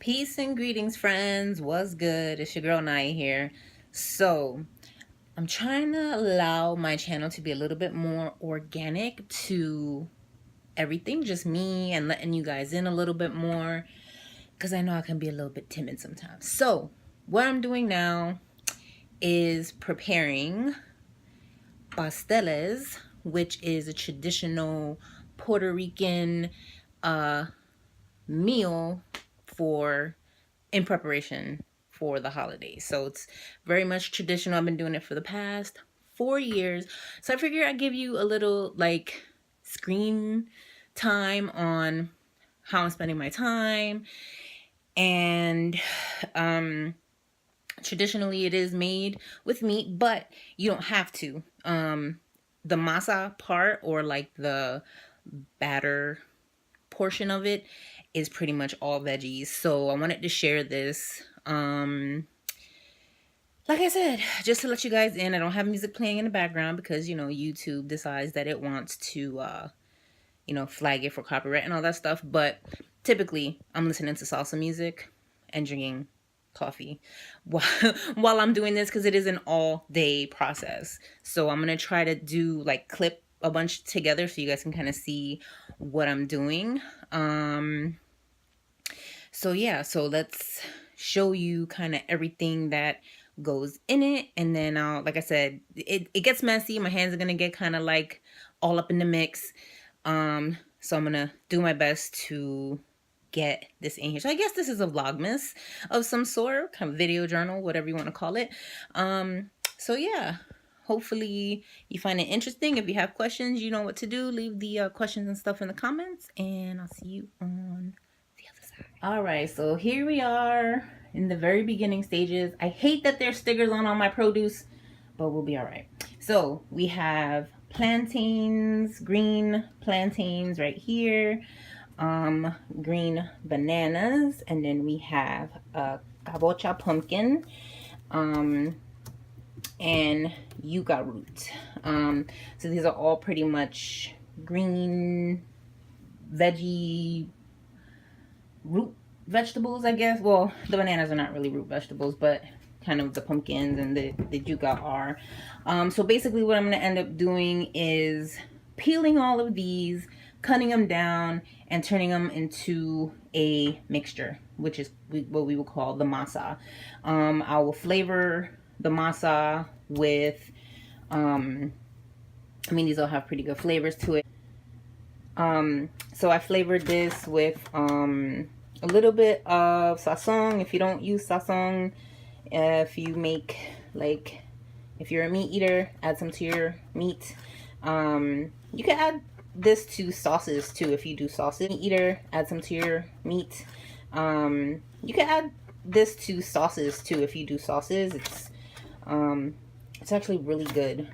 Peace and greetings, friends. What's good? It's your girl Naya here. So, I'm trying to allow my channel to be a little bit more organic to everything, just me and letting you guys in a little bit more because I know I can be a little bit timid sometimes. So, what I'm doing now is preparing pasteles, which is a traditional Puerto Rican meal in preparation for the holidays. So it's very much traditional. I've been doing it for the past 4 years. So I figured I'd give you a little like screen time on how I'm spending my time. And traditionally it is made with meat, but you don't have to. The masa part, or like the batter portion of it, is pretty much all veggies. So I wanted to share this. Like I said, just to let you guys in. I don't have music playing in the background because, you know, YouTube decides that it wants to, flag it for copyright and all that stuff. But typically, I'm listening to salsa music and drinking coffee while I'm doing this because it is an all-day process. So I'm going to try to do, like, clip a bunch together so you guys can kind of see what I'm doing. So yeah, so let's show you kind of everything that goes in it, and then like I said, it gets messy. My hands are gonna get kind of like all up in the mix. So I'm gonna do my best to get this in here. So I guess this is a vlogmas of some sort, kind of video journal, whatever you want to call it. So yeah, hopefully you find it interesting. If you have questions, you know what to do. Leave the questions and stuff in the comments, and I'll see you on the other side. All right, so here we are in the very beginning stages. I hate that there's stickers on all my produce, but we'll be all right. So we have plantains, green plantains right here, green bananas, and then we have a kabocha pumpkin, and yuca root. So these are all pretty much green veggie root vegetables, I guess. Well, the bananas are not really root vegetables, but kind of the pumpkins and the yuca are. So basically what I'm going to end up doing is peeling all of these, cutting them down, and turning them into a mixture, which is what we will call the masa. I will flavor the masa with, these all have pretty good flavors to it. So I flavored this with a little bit of sazon. If you don't use sazon, if you make, like, if you're a meat eater, add some to your meat. You can add this to sauces too if you do sauces. Meat eater, add some to your meat. You can add this to sauces too if you do sauces. It's actually really good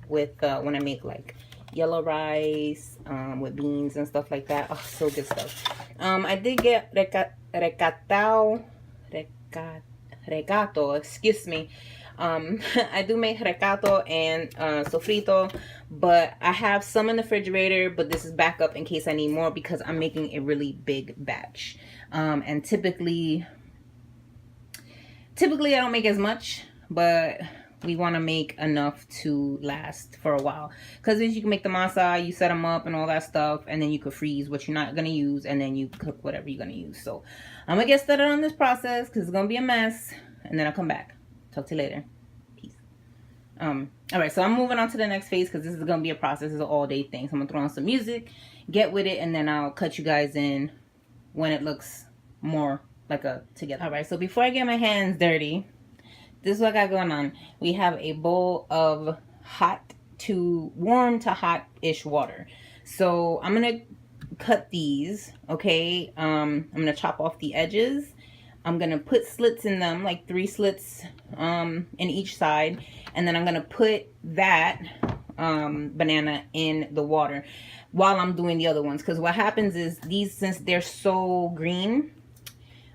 with when I make like yellow rice with beans and stuff like that. Oh, so good stuff. I did get recato, excuse me. I do make recato and sofrito, but I have some in the refrigerator, but this is backup in case I need more because I'm making a really big batch. And typically I don't make as much, but we want to make enough to last for a while, because as you can make the masa, you set them up and all that stuff, and then you could freeze what you're not going to use, and then you cook whatever you're going to use. So I'm going to get started on this process because it's going to be a mess, and then I'll come back. Talk to you later. Peace. All right, so I'm moving on to the next phase because this is going to be a process. It's an all-day thing. So I'm going to throw on some music, get with it, and then I'll cut you guys in when it looks more like a together. All right, so before I get my hands dirty, this is what I got going on. We have a bowl of warm to hot-ish water. So I'm going to cut these, okay? I'm going to chop off the edges. I'm going to put slits in them, like 3 slits in each side. And then I'm going to put that banana in the water while I'm doing the other ones. Because what happens is these, since they're so green,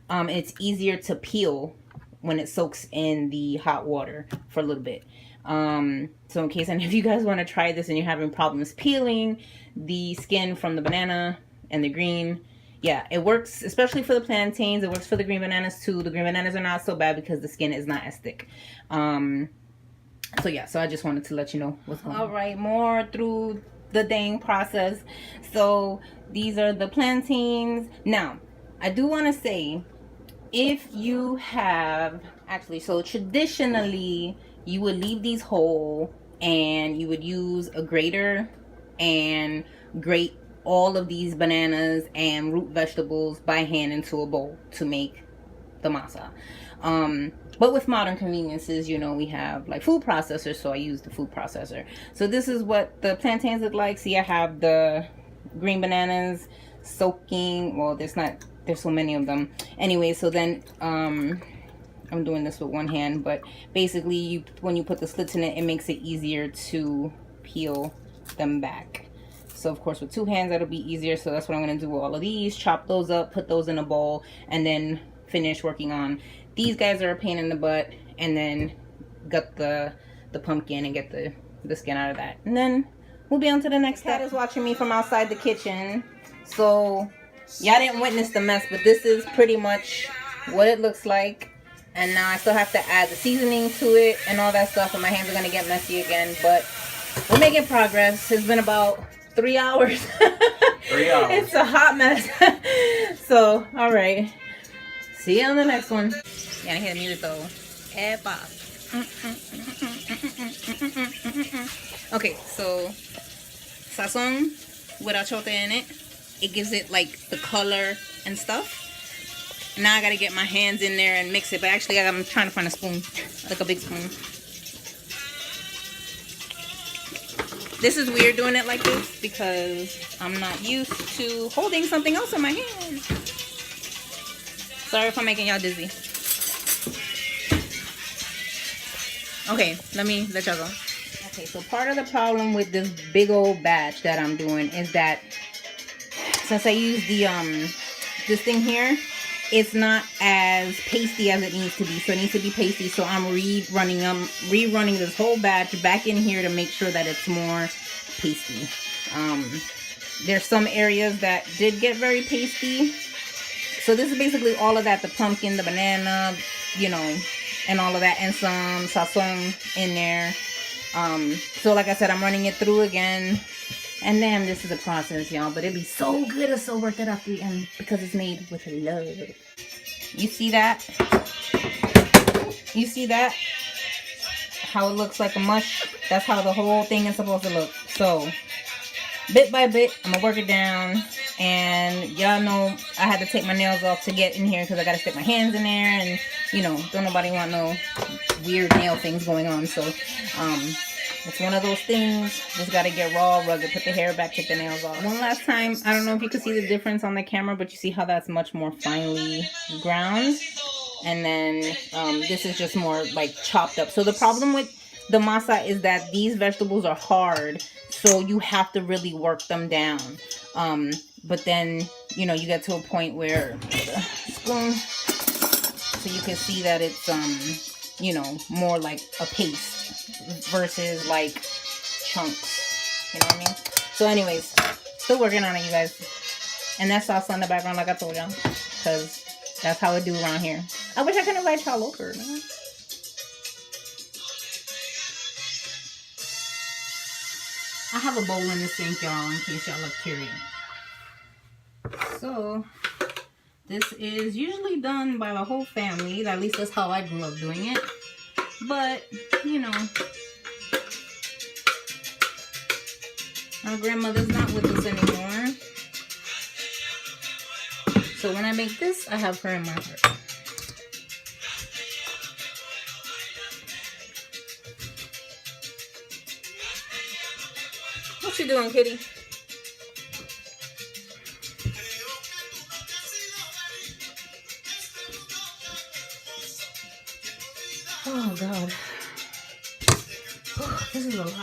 it's easier to peel when it soaks in the hot water for a little bit. So in case any of you guys want to try this and you're having problems peeling the skin from the banana and the green, yeah, it works, especially for the plantains. It works for the green bananas too. The green bananas are not so bad because the skin is not as thick. So yeah, so I just wanted to let you know what's going on. All right, more through the dang process. So these are the plantains. Now, I do want to say, if you have, actually, so traditionally you would leave these whole and you would use a grater and grate all of these bananas and root vegetables by hand into a bowl to make the masa. But with modern conveniences, you know, we have like food processors, so I use the food processor. So this is what the plantains look like. See, I have the green bananas soaking. Well, there's so many of them. Anyway, so then I'm doing this with one hand, but basically when you put the slits in it, it makes it easier to peel them back. So of course with two hands that'll be easier, so that's what I'm going to do with all of these. Chop those up, put those in a bowl, and then finish working on these guys. Are a pain in the butt, and then gut the pumpkin and get the skin out of that, and then we'll be on to the next step. Cat is watching me from outside the kitchen, so y'all didn't witness the mess, but this is pretty much what it looks like. And now I still have to add the seasoning to it and all that stuff, and my hands are gonna get messy again, but we're making progress. It's been about 3 hours. 3 hours. It's a hot mess. So, all right. See you on the next one. You gotta hear the music though. Okay, so sazon with achote in it. It gives it like the color and stuff. Now I gotta get my hands in there and mix it. But actually, I'm trying to find a spoon, like a big spoon. This is weird doing it like this because I'm not used to holding something else in my hand. Sorry if I'm making y'all dizzy. Okay, let y'all go. Okay, so part of the problem with this big old batch that I'm doing is that since I use the this thing here, it's not as pasty as it needs to be. So it needs to be pasty. So I'm rerunning this whole batch back in here to make sure that it's more pasty. There's some areas that did get very pasty. So this is basically all of that, the pumpkin, the banana, you know, and all of that, and some sazon in there. So like I said, I'm running it through again. And then this is a process, y'all, but it'd be so good. It's so worth it at the end because it's made with love. You see that? You see that? How it looks like a mush? That's how the whole thing is supposed to look. So, bit by bit, I'm gonna work it down. And y'all know I had to take my nails off to get in here because I gotta stick my hands in there. And, you know, don't nobody want no weird nail things going on. So, it's one of those things. Just gotta get raw, rugged, put the hair back, take the nails off. One last time, I don't know if you can see the difference on the camera, but you see how that's much more finely ground. And then this is just more like chopped up. So the problem with the masa is that these vegetables are hard, so you have to really work them down. But then, you know, you get to a point where the spoon, so you can see that it's you know, more like a paste versus like chunks, you know what I mean? So anyways, still working on it, you guys. And that's salsa in the background, like I told y'all, because that's how it do around here. I wish I could invite y'all over, man. I have a bowl in the sink, y'all, in case y'all are curious. So this is usually done by the whole family. At least that's how I grew up doing it. But, you know, our grandmother's not with us anymore. So when I make this, I have her in my heart. What you doing, kitty? Oh, God. Oh, this is a lot.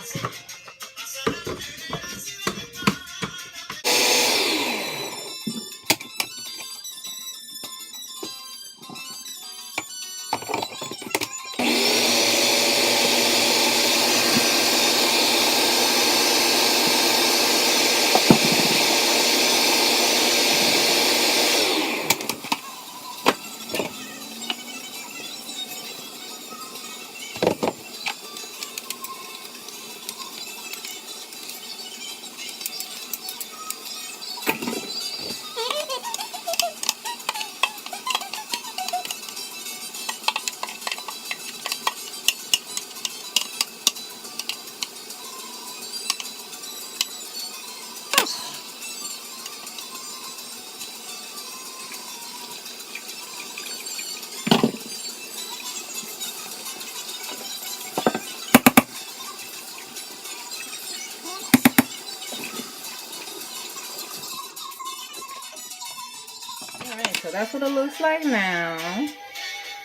So that's what it looks like now.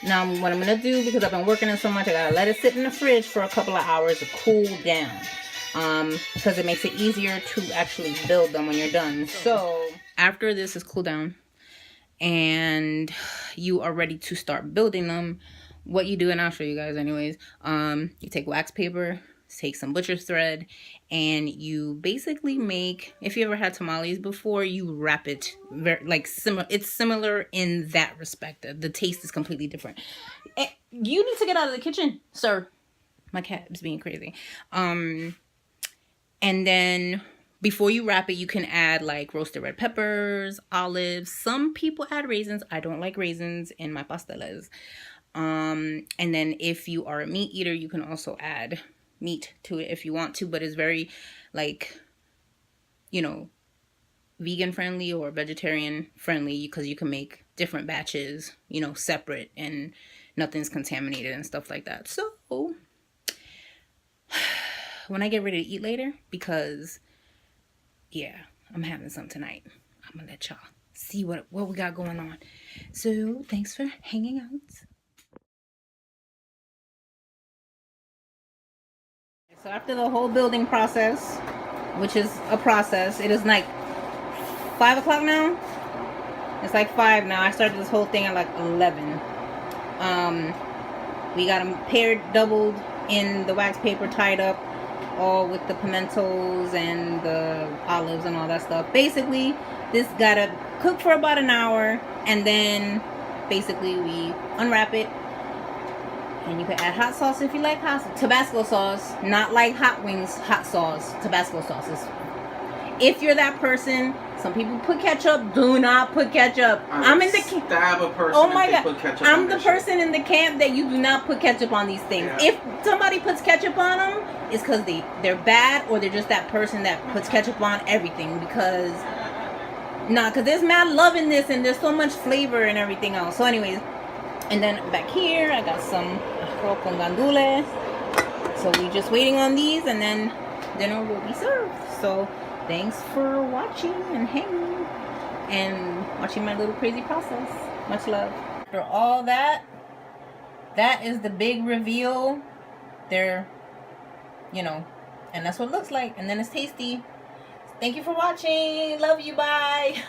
Now what I'm gonna do, because I've been working it so much, I gotta let it sit in the fridge for a couple of hours to cool down. Because it makes it easier to actually build them when you're done. So after this is cooled down and you are ready to start building them, what you do, and I'll show you guys anyways, you take wax paper, take some butcher's thread, and you basically make, if you ever had tamales before, you wrap it very like similar. It's similar in that respect. The taste is completely different. You need to get out of the kitchen, sir. My cat is being crazy. And then before you wrap it, you can add like roasted red peppers, olives. Some people add raisins. I don't like raisins in my pasteles. And then if you are a meat eater, you can also add meat to it if you want to, but it's very like, you know, vegan friendly or vegetarian friendly, because you can make different batches, you know, separate, and nothing's contaminated and stuff like that. So when I get ready to eat later, because yeah, I'm having some tonight, I'm gonna let y'all see what we got going on. So thanks for hanging out. So after the whole building process, which is a process, it is like 5 o'clock now. It's like 5 now. I started this whole thing at like 11. We got them paired, doubled in the wax paper, tied up, all with the pimentos and the olives and all that stuff. Basically, this gotta cook for about an hour, and then basically we unwrap it. And you can add hot sauce if you like hot sauce. Tabasco sauce, not like hot wings, hot sauce. Tabasco sauce is, if you're that person. Some people put ketchup. Do not put ketchup. I'm in the stab a person. Oh my god! Put ketchup I'm the person in the camp that you do not put ketchup on these things. Yeah. If somebody puts ketchup on them, it's because they're bad, or they're just that person that puts ketchup on everything. Because because there's mad love in this, and there's so much flavor and everything else. So anyways. And then back here, I got some arroz con gandules. So we're just waiting on these, and then dinner will be served. So thanks for watching and hanging and watching my little crazy process. Much love. After all that, that is the big reveal. There, you know, and that's what it looks like. And then it's tasty. Thank you for watching. Love you. Bye.